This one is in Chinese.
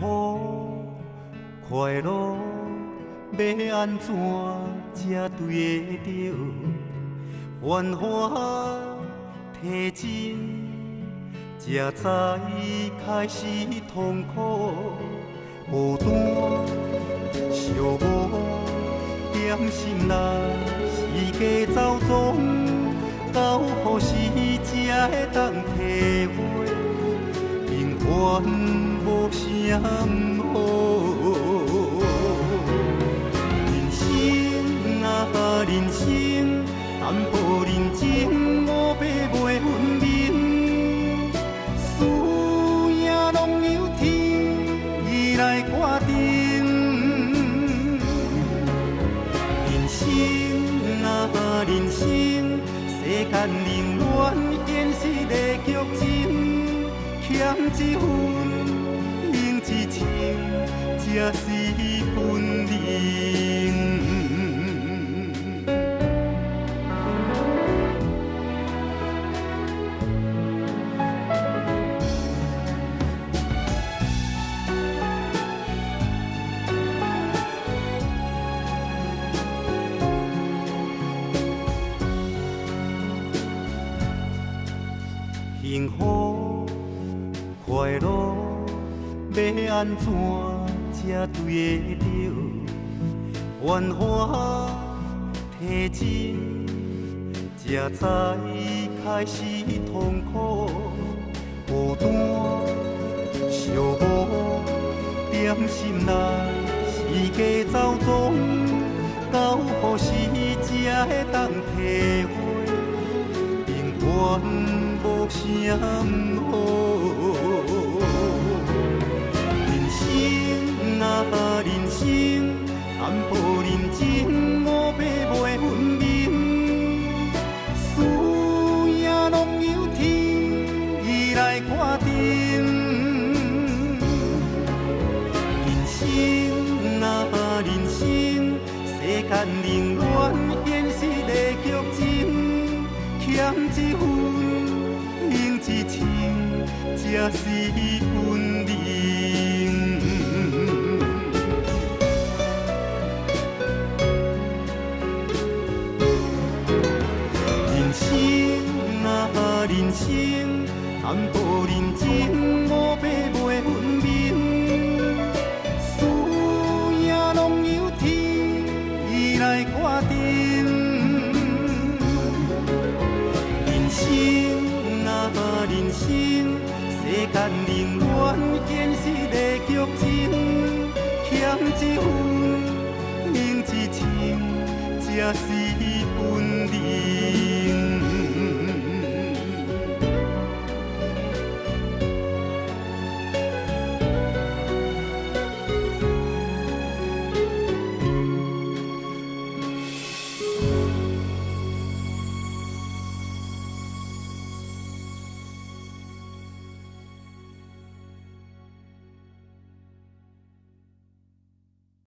福快乐要安怎才对得着？繁华提真，才知开始痛苦。孤单寂寞，点心内是假走踪，到何时才会当体会？平凡无啥好。人生啊人生，淡薄认真，五百袂分明，输赢拢由天来决定。人生啊人生，世间冷暖，现实的剧情，欠一份，赢一情，才是本领。幸福快乐要安怎才对得着？繁华提真，才知开始痛苦。孤单寂寞，点心内是假走踪，到何时才会当体会？平凡无啥好。人生啊人生，淡薄认真，五百袂分明，输赢拢由天来决定。人生啊人生，世间冷暖，现实的剧情，欠一份，赢一情，才是本领。人生啊人生，淡薄认真，五百袂分明，输赢拢由天来决定。人生啊人生，世间冷暖，现实的剧情，欠一份，赢一情，才是